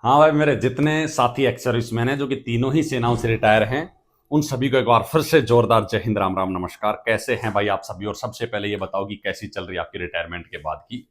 हाँ भाई, मेरे जितने साथी एक्स सर्विसमैन हैं जो कि तीनों ही सेनाओं से रिटायर हैं, उन सभी को एक बार फिर से जोरदार जय हिंद, राम राम, नमस्कार। कैसे हैं भाई आप सभी? और सबसे पहले ये बताओ कि कैसी चल रही है आपकी रिटायरमेंट के बाद की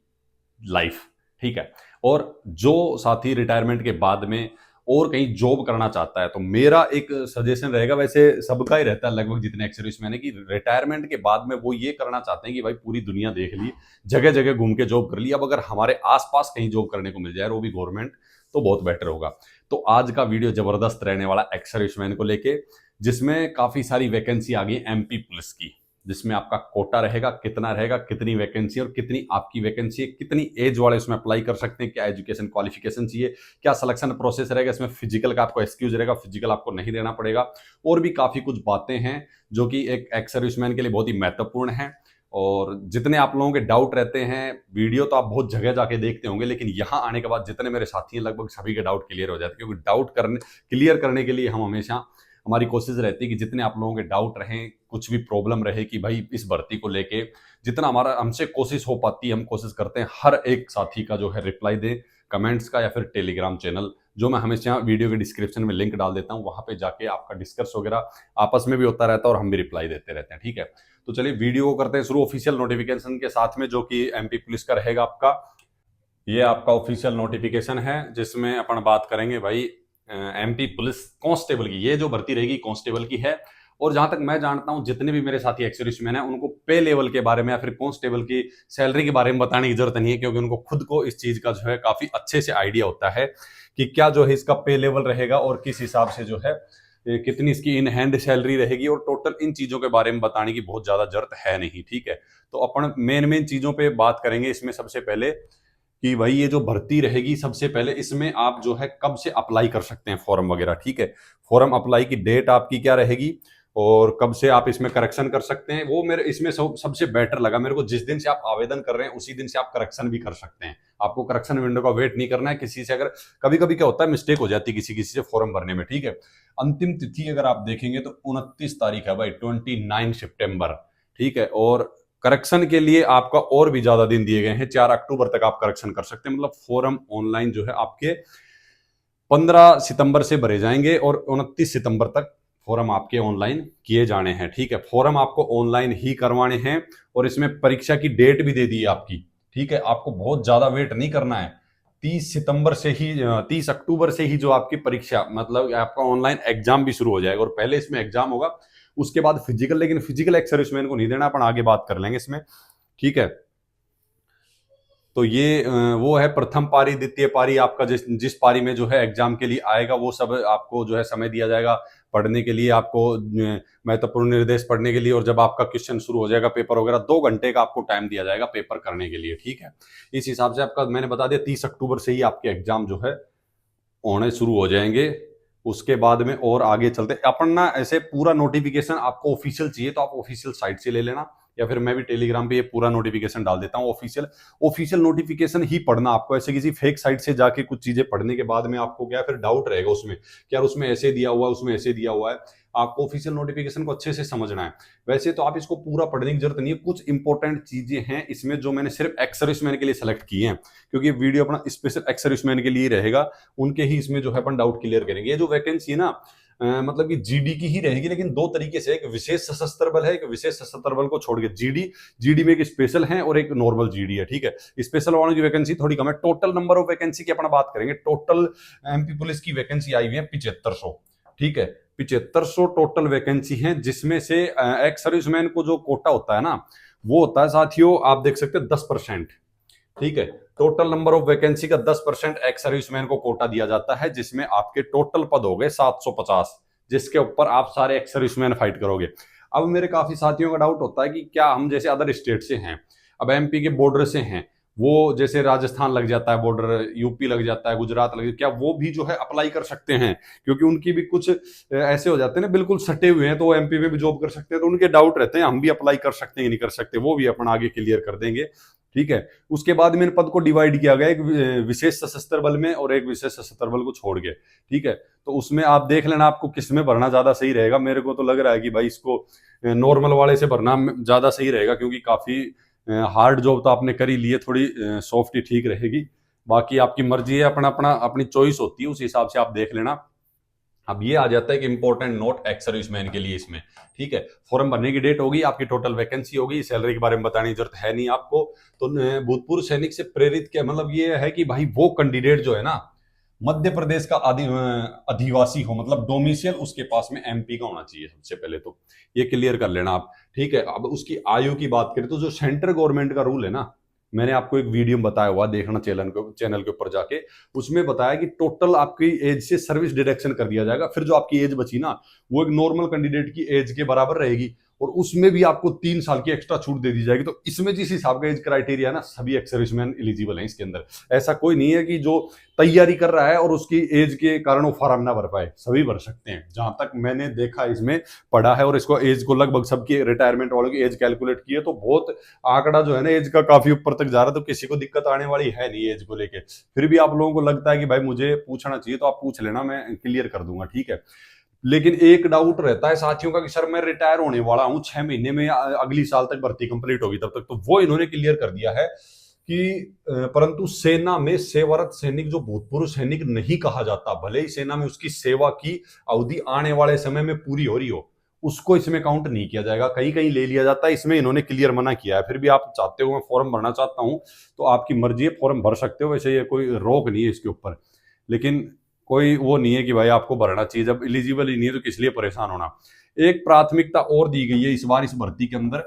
लाइफ। ठीक है। और जो साथी रिटायरमेंट के बाद में और कहीं जॉब करना चाहता है, तो मेरा एक सजेशन रहेगा, वैसे सबका ही रहता है लगभग जितने एक्स सर्विसमैन है, कि रिटायरमेंट के बाद में वो ये करना चाहते हैं कि भाई पूरी दुनिया देख ली, जगह जगह घूम के जॉब कर ली। अब अगर हमारे आसपास कहीं जॉब करने को मिल जाए और वो भी गवर्नमेंट, तो बहुत बेटर होगा। तो आज का वीडियो जबरदस्त रहने वाला एक्स सर्विसमैन को लेके, जिसमें काफी सारी वैकेंसी आ गई एमपी पुलिस की, जिसमें आपका कोटा रहेगा, कितना रहेगा, कितनी वैकेंसी और कितनी आपकी वैकेंसी है, कितनी एज वाले उसमें अप्लाई कर सकते हैं, क्या एजुकेशन क्वालिफिकेशन चाहिए, क्या सिलेक्शन प्रोसेस रहेगा, इसमें फिजिकल का आपको एक्सक्यूज रहेगा, फिजिकल आपको नहीं देना पड़ेगा। और भी काफी कुछ बातें हैं जो कि एक एक्स सर्विसमैन के लिए बहुत ही महत्वपूर्ण है। और जितने आप लोगों के डाउट रहते हैं, वीडियो तो आप बहुत जगह जाके देखते होंगे, लेकिन यहाँ आने के बाद जितने मेरे साथी हैं लगभग सभी के डाउट क्लियर हो जाते हैं, क्योंकि डाउट करने क्लियर करने के लिए हम हमेशा, हमारी कोशिश रहती है कि जितने आप लोगों के डाउट रहें, कुछ भी प्रॉब्लम रहे कि भाई इस भर्ती को लेके, जितना हमारा हमसे कोशिश हो पाती है हम कोशिश करते हैं हर एक साथी का जो है रिप्लाई दें, कमेंट्स का या फिर टेलीग्राम चैनल, जो मैं हमेशा वीडियो के डिस्क्रिप्शन में लिंक डाल देता हूं, वहां पे जाके आपका डिस्कस वगैरह आपस में भी होता रहता है और हम भी रिप्लाई देते रहते हैं। ठीक है। तो चलिए वीडियो को करते हैं शुरू ऑफिशियल नोटिफिकेशन के साथ में, जो कि एमपी पुलिस का रहेगा आपका। ये आपका ऑफिशियल नोटिफिकेशन है, जिसमें अपन बात करेंगे भाई एमपी पुलिस कांस्टेबल की। ये जो भर्ती रहेगी कांस्टेबल की है। और जहां तक मैं जानता हूं, जितने भी मेरे साथी एक्स सर्विसमैन हैं, उनको पे लेवल के बारे में या फिर कांस्टेबल की सैलरी के बारे में बताने की जरूरत नहीं है, क्योंकि उनको खुद को इस चीज का जो है काफी अच्छे से आइडिया होता है कि क्या जो है इसका पे लेवल रहेगा और किस हिसाब से जो है कितनी इसकी इन हैंड सैलरी रहेगी, और टोटल इन चीजों के बारे में बताने की बहुत ज्यादा जरूरत है नहीं। ठीक है। तो अपन मेन मेन चीजों पे बात करेंगे इसमें। सबसे पहले कि भाई ये जो भर्ती रहेगी, सबसे पहले इसमें आप जो है कब से अप्लाई कर सकते हैं फॉर्म वगैरह। ठीक है। फॉर्म अप्लाई की डेट आपकी क्या रहेगी और कब से आप इसमें करेक्शन कर सकते हैं, वो मेरे इसमें सबसे बेटर लगा मेरे को। जिस दिन से आप आवेदन कर रहे हैं उसी दिन से आप करेक्शन भी कर सकते हैं। आपको करेक्शन विंडो का वेट नहीं करना है किसी से। अगर कभी कभी क्या होता है, मिस्टेक हो जाती है किसी किसी से फॉर्म भरने में। ठीक है। अंतिम तिथि अगर आप देखेंगे तो 29 तारीख है भाई, 29 सितंबर। ठीक है। और करेक्शन के लिए आपका और भी ज्यादा दिन दिए गए हैं, 4 अक्टूबर तक आप करेक्शन कर सकते हैं। मतलब फॉर्म ऑनलाइन जो है आपके 15 सितंबर से भरे जाएंगे और 29 सितंबर तक फॉर्म आपके ऑनलाइन किए जाने हैं। ठीक है। फॉर्म आपको ऑनलाइन ही करवाने हैं और इसमें परीक्षा की डेट भी दे दी है आपकी। ठीक है। आपको बहुत ज्यादा वेट नहीं करना है। 30 सितंबर से ही 30 अक्टूबर से ही जो आपकी परीक्षा, मतलब आपका ऑनलाइन एग्जाम भी शुरू हो जाएगा। और पहले इसमें एग्जाम होगा, उसके बाद फिजिकल। लेकिन फिजिकल एक्स सर्विसमैन को नहीं देना, अपन आगे बात कर लेंगे इसमें। ठीक है। तो ये वो है प्रथम पारी, द्वितीय पारी। आपका जिस जिस पारी में जो है एग्जाम के लिए आएगा, वो सब आपको जो है समय दिया जाएगा पढ़ने के लिए, आपको महत्वपूर्ण निर्देश पढ़ने के लिए। और जब आपका क्वेश्चन शुरू हो जाएगा, पेपर वगैरह, 2 घंटे का आपको टाइम दिया जाएगा पेपर करने के लिए। ठीक है। इस हिसाब से आपका मैंने बता दिया, 30 अक्टूबर से ही आपके एग्जाम जो है होने शुरू हो जाएंगे। उसके बाद में और आगे चलते अपन ना, ऐसे पूरा नोटिफिकेशन आपको ऑफिशियल चाहिए तो आप ऑफिशियल साइट से ले लेना, या फिर मैं भी टेलीग्राम पे ये पूरा नोटिफिकेशन डाल देता हूँ। ऑफिशियल ऑफिशियल नोटिफिकेशन ही पढ़ना आपको। ऐसे किसी फेक साइट से जाके कुछ चीजें पढ़ने के बाद में आपको क्या फिर डाउट रहेगा उसमें, क्या उसमें ऐसे दिया हुआ है, उसमें ऐसे दिया हुआ है। आपको ऑफिशियल नोटिफिकेशन को अच्छे से समझना है। वैसे तो आप इसको पूरा पढ़ने की जरूरत नहीं है, कुछ इंपॉर्टेंट चीजें हैं इसमें जो मैंने सिर्फ एक्स सर्विसमैन के लिए सेलेक्ट की हैं, क्योंकि वीडियो अपना स्पेशल एक्स सर्विसमैन के लिए रहेगा। उनके ही इसमें जो है अपन डाउट क्लियर करेंगे। ये जो वैकेंसी है ना, मतलब कि जीडी की ही रहेगी, लेकिन 2 तरीके से, एक विशेष सशस्त्र बल है, एक विशेश सशस्त्र बल को छोड़ के जीडी। जीडी में एक स्पेशल है और एक नॉर्मल जीडी है। ठीक है। स्पेशल वालों की वैकेंसी थोड़ी कम है। टोटल नंबर ऑफ वैकेंसी की अपन बात करेंगे। टोटल एमपी पुलिस की वैकेंसी आई हुई है 7500। ठीक है। 7500 टोटल वैकेंसी है, जिसमें से एक्स सर्विसमैन को जो कोटा होता है ना, वो होता है साथियों, आप देख सकते हैं 10%। ठीक है। टोटल नंबर ऑफ वैकेंसी का 10% एक्स सर्विसमैन को कोटा दिया जाता है, जिसमें आपके टोटल पद हो गए 750, जिसके ऊपर आप सारे एक्स सर्विसमैन फाइट करोगे। अब मेरे काफी साथियों का डाउट होता है कि क्या हम जैसे अदर स्टेट से हैं, अब एमपी के बॉर्डर से हैं, वो जैसे राजस्थान लग जाता है बॉर्डर, यूपी लग जाता है, गुजरात लग जाता है, क्या वो भी जो है अप्लाई कर सकते हैं? क्योंकि उनकी भी कुछ ऐसे हो जाते हैं ना, बिल्कुल सटे हुए हैं, तो वो एमपी में भी जॉब कर सकते हैं। तो उनके डाउट रहते हैं हम भी अप्लाई कर सकते हैं कि नहीं कर सकते, वो भी अपन आगे क्लियर कर देंगे। ठीक है। उसके बाद में इन पद को डिवाइड किया गया, एक विशेष सशस्त्र बल में और एक विशेष सशस्त्र बल को छोड़ के। ठीक है। तो उसमें आप देख लेना आपको किस में भरना ज्यादा सही रहेगा। मेरे को तो लग रहा है कि भाई इसको नॉर्मल वाले से भरना ज्यादा सही रहेगा, क्योंकि काफी हार्ड जॉब तो आपने कर ही ली है, थोड़ी सॉफ्ट ही ठीक रहेगी। बाकी आपकी मर्जी है, अपना अपना अपनी चॉइस होती है, उस हिसाब से आप देख लेना। अब ये आ जाता है कि इंपॉर्टेंट नोट एक्स सर्विसमैन के लिए इसमें, ठीक है। फॉर्म भरने की डेट होगी, आपकी टोटल वैकेंसी होगी, सैलरी के बारे में बताने की जरूरत है नहीं आपको। तो भूतपूर्व सैनिक से प्रेरित क्या मतलब ये है कि भाई वो कैंडिडेट जो है ना मध्य प्रदेश का अधिवासी हो, मतलब डोमिसियल उसके पास में एमपी का होना चाहिए सबसे पहले तो, ये क्लियर कर लेना आप, ठीक है। अब उसकी आयु की बात करें तो जो सेंट्रल गवर्नमेंट का रूल है ना, मैंने आपको एक वीडियो में बताया हुआ, देखना चैनल के ऊपर जाके, उसमें बताया कि टोटल आपकी एज से सर्विस डिडक्शन कर दिया जाएगा, फिर जो आपकी एज बची ना वो एक नॉर्मल कैंडिडेट की एज के बराबर रहेगी, और उसमें भी आपको 3 साल की एक्स्ट्रा छूट दे दी जाएगी। तो इसमें जिस हिसाब का एज क्राइटेरिया है ना, सभी एक्स सर्विसमैन एलिजिबल हैं इसके अंदर। ऐसा कोई नहीं है कि जो तैयारी कर रहा है और उसकी एज के कारण वो फॉर्म ना भर पाए, सभी भर सकते हैं, जहां तक मैंने देखा इसमें पढ़ा है। और इसको एज को लगभग सबकी रिटायरमेंट वालों की एज कैलकुलेट की है, तो बहुत आंकड़ा जो है ना एज का काफी ऊपर तक जा रहा है, तो किसी को दिक्कत आने वाली है नहीं एज को लेके। फिर भी आप लोगों को लगता है कि भाई मुझे पूछना चाहिए, तो आप पूछ लेना, मैं क्लियर कर दूंगा, ठीक है। लेकिन एक डाउट रहता है साथियों का कि सर मैं रिटायर होने वाला हूं 6 महीने में, अगली साल तक भर्ती कंप्लीट होगी तब तक, तो वो इन्होंने क्लियर कर दिया है कि परंतु सेना में सेवारत सैनिक जो भूतपूर्व सैनिक नहीं कहा जाता, भले ही सेना में उसकी सेवा की अवधि आने वाले समय में पूरी हो रही हो, उसको इसमें काउंट नहीं किया जाएगा। कहीं कहीं ले लिया जाता है, इसमें इन्होंने क्लियर मना किया है। फिर भी आप चाहते हो मैं फॉर्म भरना चाहता हूं तो आपकी मर्जी है, फॉर्म भर सकते हो, वैसे ये कोई रोक नहीं है इसके ऊपर। लेकिन कोई वो नहीं है कि भाई आपको भरना चाहिए, जब एलिजिबल ही नहीं है तो किस लिए परेशान होना। एक प्राथमिकता और दी गई है इस बार इस भर्ती के अंदर,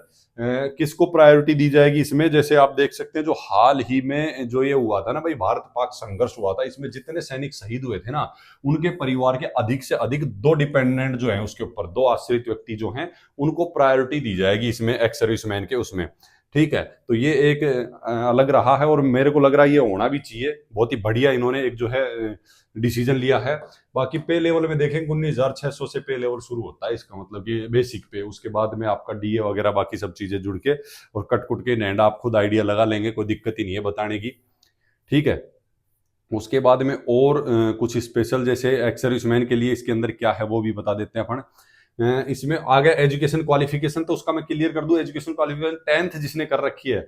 किसको प्रायोरिटी दी जाएगी इसमें, जैसे आप देख सकते हैं जो हाल ही में जो ये हुआ था ना भाई, भारत पाक संघर्ष हुआ था, इसमें जितने सैनिक शहीद हुए थे ना, उनके परिवार के अधिक से अधिक 2 डिपेंडेंट जो हैं उसके ऊपर, 2 आश्रित व्यक्ति जो हैं, उनको प्रायोरिटी दी जाएगी इसमें एक्स सर्विसमैन के उसमें, ठीक है। तो ये एक अलग रहा है, और मेरे को लग रहा है ये होना भी चाहिए, बहुत ही बढ़िया इन्होंने एक जो है डिसीजन लिया है। बाकी पे लेवल में देखेंगे 19,600 से पे लेवल शुरू होता है इसका, मतलब कि बेसिक पे, उसके बाद में आपका डीए वगैरह बाकी सब चीजें जुड़ के और कट कुट के एंड आप खुद आइडिया लगा लेंगे, कोई दिक्कत ही नहीं है बताने की, ठीक है। उसके बाद में और कुछ स्पेशल जैसे एक्स सर्विसमैन के लिए इसके अंदर क्या है वो भी बता देते हैं अपन। इसमें आ गया एजुकेशन क्वालिफिकेशन, तो उसका मैं क्लियर कर दूं, एजुकेशन क्वालिफिकेशन 10th जिसने कर रखी है,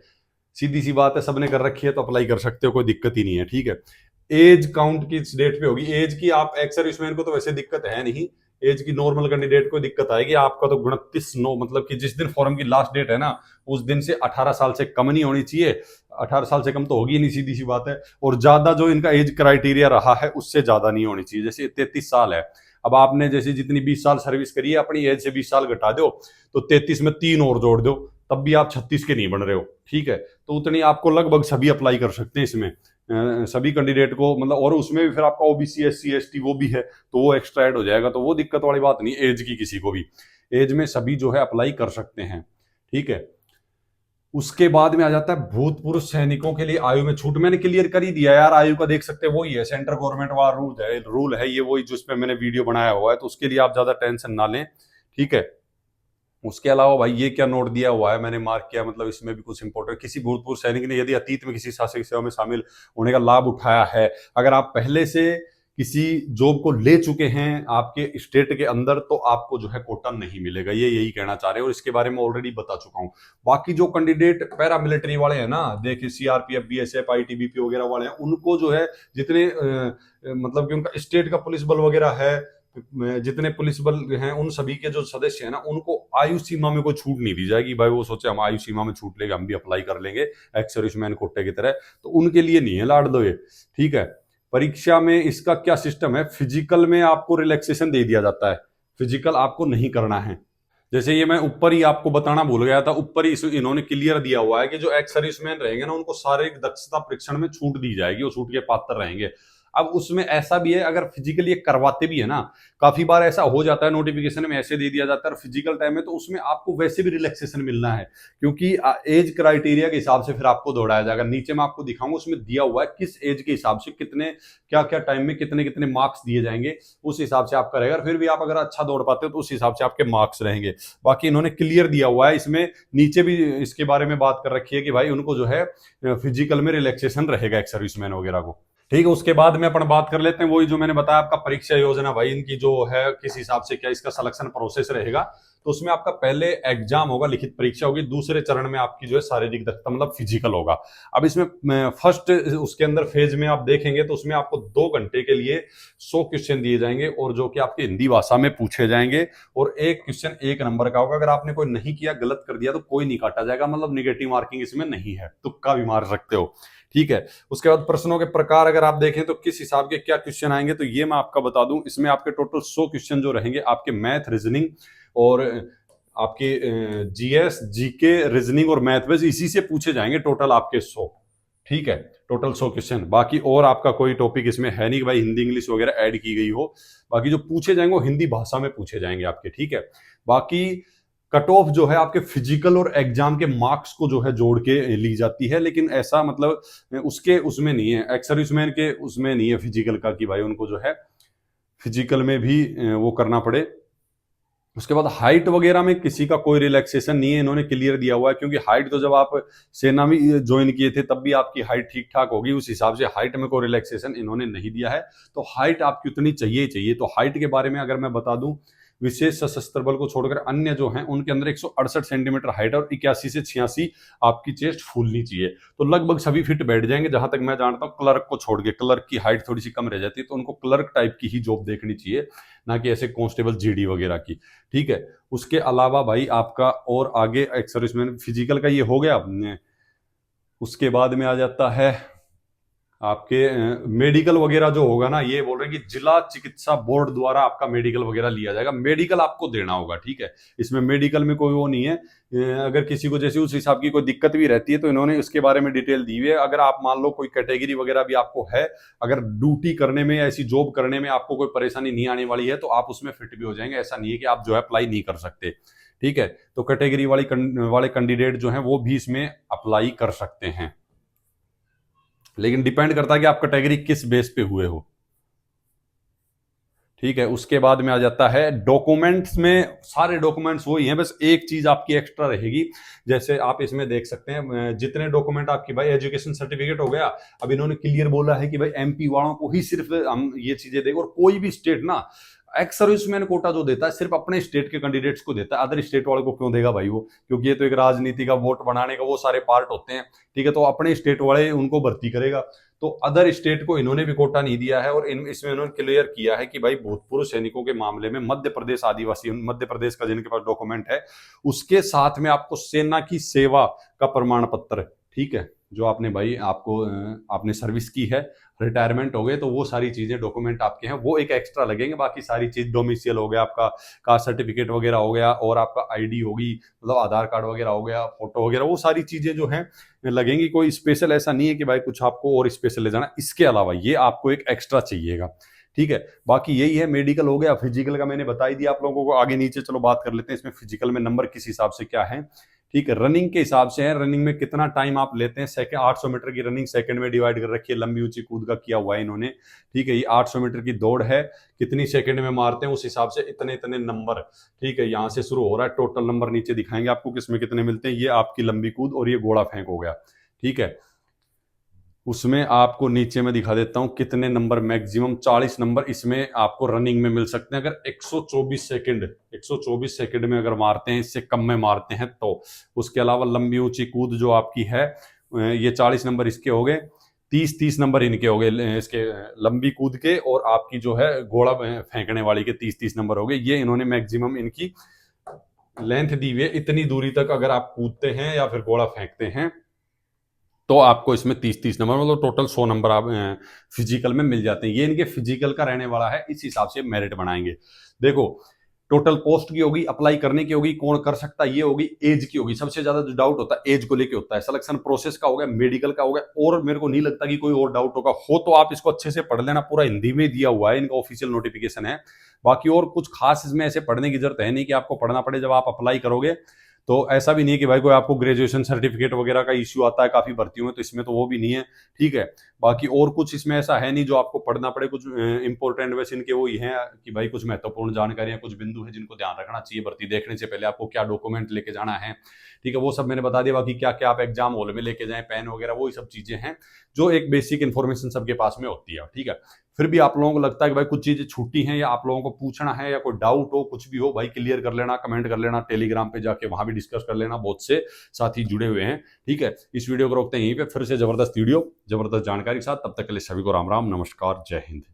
सीधी सी बात है, सबने कर रखी है तो अप्लाई कर सकते हो, कोई दिक्कत ही नहीं है, ठीक है। एज काउंट किस डेट पे होगी, एज की आप एक्स सर्विसमैन को तो वैसे दिक्कत है नहीं, एज की नॉर्मल कैंडिडेट को दिक्कत आएगी, आपका तो 29/9 मतलब कि जिस दिन फॉर्म की लास्ट डेट है ना, उस दिन से 18 साल से कम नहीं होनी चाहिए, 18 साल से कम तो होगी नहीं, सीधी सी बात है। और ज्यादा जो इनका एज क्राइटेरिया रहा है उससे ज्यादा नहीं होनी चाहिए, जैसे 33 साल है, अब आपने जैसे जितनी 20 साल सर्विस करी है, अपनी एज से 20 साल घटा दो, तो 33 में 3 और जोड़ दो, तब भी आप 36 के नहीं बन रहे हो, ठीक है। तो उतनी आपको लगभग सभी अप्लाई कर सकते हैं इसमें, सभी कैंडिडेट को, मतलब, और उसमें भी फिर आपका ओबीसी एससी एसटी वो भी है, तो वो एक्स्ट्रा ऐड हो जाएगा, तो वो दिक्कत वाली बात नहीं एज की, किसी को भी एज में सभी जो है अप्लाई कर सकते हैं, ठीक है। उसके बाद में आ जाता है भूतपूर्व सैनिकों के लिए आयु में छूट, मैंने क्लियर कर ही दिया यार, आयु का देख सकते हैं वही है, सेंट्रल गवर्नमेंट वाला रूल है ये, वही जिस पे मैंने वीडियो बनाया हुआ है, तो उसके लिए आप ज्यादा टेंशन ना लें, ठीक है। उसके अलावा भाई ये क्या नोट दिया हुआ है मैंने मार्क किया, मतलब इसमें भी कुछ इंपॉर्टेंट, किसी भूतपूर्व सैनिक ने यदि अतीत में किसी शासकीय सेवा में शामिल होने का लाभ उठाया है, अगर आप पहले से किसी जॉब को ले चुके हैं आपके स्टेट के अंदर, तो आपको जो है कोटा नहीं मिलेगा, ये यही कहना चाह रहे हैं, और इसके बारे में ऑलरेडी बता चुका हूं। बाकी जो कैंडिडेट पैरामिलिट्री वाले हैं ना, देखिए सीआरपीएफ बीएसएफ आईटीबीपी वगैरह वाले हैं, उनको जो है जितने मतलब कि उनका स्टेट का पुलिस बल वगैरह है, जितने पुलिस बल हैं, उन सभी के जो सदस्य हैं ना, उनको आयु सीमा में कोई छूट नहीं दी जाएगी, भाई वो सोचे हम आयु सीमा में छूट लेंगे, हम भी अप्लाई कर लेंगे एक्स सर्विसमैन कोटे की तरह, तो उनके लिए नहीं है लाड दो ये, ठीक है। परीक्षा में इसका क्या सिस्टम है, फिजिकल में आपको रिलैक्सेशन दे दिया जाता है, फिजिकल आपको नहीं करना है, जैसे ये मैं ऊपर ही आपको बताना भूल गया था, ऊपर ही इन्होंने क्लियर दिया हुआ है कि जो एक्स सर्विसमैन रहेंगे ना, उनको शारीरिक दक्षता परीक्षण में छूट दी जाएगी, वो छूट के पात्र रहेंगे। अब उसमें ऐसा भी है, अगर फिजिकली करवाते भी है ना, काफी बार ऐसा हो जाता है नोटिफिकेशन में ऐसे दे दिया जाता है, और फिजिकल टाइम में तो उसमें आपको वैसे भी रिलैक्सेशन मिलना है, क्योंकि एज क्राइटेरिया के हिसाब से फिर आपको दौड़ाया जाएगा। नीचे मैं आपको दिखाऊंगा, उसमें दिया हुआ है किस एज के हिसाब से कितने क्या क्या टाइम में कितने कितने मार्क्स दिए जाएंगे, उस हिसाब से आपका रहेगा। फिर भी आप अगर अच्छा दौड़ पाते हो तो उस हिसाब से आपके मार्क्स रहेंगे। बाकी इन्होंने क्लियर दिया हुआ है इसमें, नीचे भी इसके बारे में बात कर रखी है कि भाई उनको जो है फिजिकल में रिलैक्सेशन रहेगा एक्स सर्विसमैन वगैरह को। ठीक है। उसके बाद में अपन बात कर लेते हैं वही जो मैंने बताया आपका परीक्षा योजना भाई, इनकी जो है किस हिसाब से क्या इसका सिलेक्शन प्रोसेस रहेगा। तो उसमें आपका पहले एग्जाम होगा, लिखित परीक्षा होगी, दूसरे चरण में आपकी जो है शारीरिक दक्षता मतलब फिजिकल होगा। अब इसमें फर्स्ट उसके अंदर फेज में आप देखेंगे तो उसमें आपको 2 घंटे के लिए 100 क्वेश्चन दिए जाएंगे और जो कि आपकी हिंदी भाषा में पूछे जाएंगे, और एक क्वेश्चन 1 नंबर का होगा। अगर आपने कोई नहीं किया, गलत कर दिया तो कोई नहीं काटा जाएगा, मतलब निगेटिव मार्किंग इसमें नहीं है, तुक्का भी मार सकते हो। ठीक है। उसके बाद प्रश्नों के प्रकार अगर आप देखें तो किस हिसाब के क्या क्वेश्चन आएंगे तो ये मैं आपका बता दूं। इसमें आपके टोटल 100 क्वेश्चन जो रहेंगे आपके मैथ, रीजनिंग और आपके जीएस, जीके, रीजनिंग और मैथ, बस इसी से पूछे जाएंगे टोटल आपके 100। ठीक है, टोटल 100 क्वेश्चन। बाकी और आपका कोई टॉपिक इसमें है नहीं कि भाई हिंदी इंग्लिश वगैरह ऐड की गई हो। बाकी जो पूछे जाएंगे वो हिंदी भाषा में पूछे जाएंगे आपके। ठीक है। बाकी कट ऑफ जो है आपके फिजिकल और एग्जाम के मार्क्स को जो है जोड़ के ली जाती है, लेकिन ऐसा मतलब उसके उसमें नहीं है, एक्स सर्विसमैन के उसमें नहीं है फिजिकल का कि भाई उनको जो है फिजिकल में भी वो करना पड़े। उसके बाद हाइट वगैरह में किसी का कोई रिलैक्सेशन नहीं है, इन्होंने क्लियर दिया हुआ है, क्योंकि हाइट तो जब आप सेना में ज्वाइन किए थे तब भी आपकी हाइट ठीक ठाक होगी, उस हिसाब से हाइट में कोई रिलैक्सेशन इन्होंने नहीं दिया है। तो हाइट आपकी उतनी चाहिए ही चाहिए। तो हाइट के बारे में अगर मैं बता दूं, विशेष सशस्त्र बल को छोड़कर अन्य जो हैं उनके अंदर 168 सेंटीमीटर हाइट और 81 से 86 आपकी चेस्ट फूलनी चाहिए। तो लगभग सभी फिट बैठ जाएंगे जहां तक मैं जानता हूं, क्लर्क को छोड़ के। क्लर्क की हाइट थोड़ी सी कम रह जाती है, तो उनको क्लर्क टाइप की ही जॉब देखनी चाहिए, ना कि ऐसे कांस्टेबल जीडी वगैरह की। ठीक है। उसके अलावा भाई आपका और आगे एक्स सर्विसमैन फिजिकल का ये हो गया। उसके बाद में आ जाता है आपके मेडिकल वगैरह जो होगा ना, ये बोल रहे हैं कि जिला चिकित्सा बोर्ड द्वारा आपका मेडिकल वगैरह लिया जाएगा, मेडिकल आपको देना होगा। ठीक है। इसमें मेडिकल में कोई वो नहीं है। अगर किसी को जैसे उस हिसाब की कोई दिक्कत भी रहती है तो इन्होंने इसके बारे में डिटेल दी हुई है। अगर आप मान लो कोई कैटेगरी वगैरह भी आपको है, अगर ड्यूटी करने में, ऐसी जॉब करने में आपको कोई परेशानी नहीं आने वाली है तो आप उसमें फिट भी हो जाएंगे। ऐसा नहीं है कि आप जो है अप्लाई नहीं कर सकते। ठीक है। तो कैटेगरी वाले कैंडिडेट जो है वो भी इसमें अप्लाई कर सकते हैं, लेकिन डिपेंड करता है कि आप कैटेगरी किस बेस पे हुए हो। ठीक है। उसके बाद में आ जाता है डॉक्यूमेंट्स में, सारे डॉक्यूमेंट्स वही हैं, बस एक चीज आपकी एक्स्ट्रा रहेगी। जैसे आप इसमें देख सकते हैं जितने डॉक्यूमेंट आपकी, भाई एजुकेशन सर्टिफिकेट हो गया। अब इन्होंने क्लियर बोला है कि भाई एमपी वालों को ही सिर्फ हम ये चीजें देंगे, और कोई भी स्टेट ना एक्स सर्विसमैन कोटा जो देता है सिर्फ अपने स्टेट के कैंडिडेट्स को देता है, अदर स्टेट वाले को क्यों देगा भाई वो? क्योंकि ये तो एक राजनीति का, वोट बनाने का वो सारे पार्ट होते हैं। ठीक है। तो अपने स्टेट वाले उनको भर्ती करेगा, तो अदर स्टेट को इन्होंने भी कोटा नहीं दिया है। और इसमें इन्होंने क्लियर किया है कि भाई भूतपूर्व सैनिकों के मामले में मध्य प्रदेश आदिवासी, मध्य प्रदेश का जिनके पास डॉक्यूमेंट है, उसके साथ में आपको सेना की सेवा का प्रमाण पत्र, ठीक है, जो आपने भाई आपको आपने सर्विस की है, रिटायरमेंट हो गए, तो वो सारी चीजें डॉक्यूमेंट आपके हैं, वो एक एक्स्ट्रा लगेंगे। बाकी सारी चीज डोमिसियल हो गया आपका, कास्ट सर्टिफिकेट वगैरह हो गया, और आपका आईडी होगी, मतलब आधार कार्ड वगैरह हो गया, फोटो वगैरह, वो सारी चीजें जो हैं लगेंगी। कोई स्पेशल ऐसा नहीं है कि भाई कुछ आपको और स्पेशल ले जाना, इसके अलावा ये आपको एक एक्स्ट्रा चाहिएगा। ठीक है। बाकी यही है, मेडिकल हो गया, फिजिकल का मैंने बता ही दिया आप लोगों को। आगे नीचे चलो बात कर लेते हैं इसमें फिजिकल में नंबर किस हिसाब से क्या है। ठीक है। रनिंग के हिसाब से है, रनिंग में कितना टाइम आप लेते हैं। सेकंड 800 मीटर की रनिंग सेकंड में डिवाइड कर रखी है, लंबी ऊंची कूद का किया हुआ है इन्होंने। ठीक है। ये 800 मीटर की दौड़ है, कितनी सेकंड में मारते हैं उस हिसाब से इतने इतने नंबर। ठीक है। यहां से शुरू हो रहा है, टोटल नंबर नीचे दिखाएंगे आपको किसमें कितने मिलते हैं। ये आपकी लंबी कूद और ये घोड़ा फेंक हो गया। ठीक है। उसमें आपको नीचे में दिखा देता हूं कितने नंबर, मैक्सिमम 40 नंबर इसमें आपको रनिंग में मिल सकते हैं। अगर 124 सेकंड में अगर मारते हैं, इससे कम में मारते हैं तो। उसके अलावा लंबी ऊंची कूद जो आपकी है, ये 40 नंबर इसके हो गए, 30 नंबर इनके हो गए, इसके लंबी कूद के, और आपकी जो है घोड़ा फेंकने वाली के 30 नंबर हो गए। ये इन्होंने मैक्सिमम इनकी लेंथ दी हुई है, इतनी दूरी तक अगर आप कूदते हैं या फिर घोड़ा फेंकते हैं तो आपको इसमें 30 नंबर, मतलब टोटल 100 नंबर आप फिजिकल में मिल जाते हैं। ये इनके फिजिकल का रहने वाला है, इस हिसाब से मेरिट बनाएंगे। देखो, टोटल पोस्ट की होगी, अप्लाई करने की होगी, कौन कर सकता है, ये होगी, एज की होगी। सबसे ज्यादा जो डाउट होता है एज को लेके होता है। सिलेक्शन प्रोसेस का हो गया, मेडिकल का हो गया, और मेरे को नहीं लगता कि कोई और डाउट होगा। हो तो आप इसको अच्छे से पढ़ लेना, पूरा हिंदी में दिया हुआ है, इनका ऑफिशियल नोटिफिकेशन है। बाकी और कुछ खास इसमें ऐसे पढ़ने की जरूरत है नहीं कि आपको पढ़ना पड़े जब आप अप्लाई करोगे। तो ऐसा भी नहीं है कि भाई कोई आपको ग्रेजुएशन सर्टिफिकेट वगैरह का इश्यू आता है काफी भर्तियों में, तो इसमें तो वो भी नहीं है। ठीक है। बाकी और कुछ इसमें ऐसा है नहीं जो आपको पढ़ना पड़े। कुछ इंपॉर्टेंट वैसे इनके वो ही हैं कि भाई कुछ महत्वपूर्ण जानकारियां, कुछ बिंदु है जिनको ध्यान रखना चाहिए भर्ती देखने से पहले। आपको क्या डॉक्यूमेंट लेके जाना है, ठीक है, वो सब मैंने बता दिया। बाकी क्या क्या आप एग्जाम हॉल में लेके जाएं, पेन वगैरह, वो सब चीजें हैं जो एक बेसिक इन्फॉर्मेशन सबके पास में होती है, ठीक है। फिर भी आप लोगों को लगता है कि भाई कुछ चीजें छूटी हैं या आप लोगों को पूछना है या कोई डाउट हो, कुछ भी हो, भाई क्लियर कर लेना, कमेंट कर लेना, टेलीग्राम पे जाके वहां भी डिस्कस कर लेना। बहुत से साथी जुड़े हुए हैं, ठीक है। इस वीडियो को रोकते हैं यहीं पे, फिर से जबरदस्त वीडियो, जबरदस्त जानकारी के साथ। तब तक के लिए सभी को राम राम, नमस्कार, जय हिंद।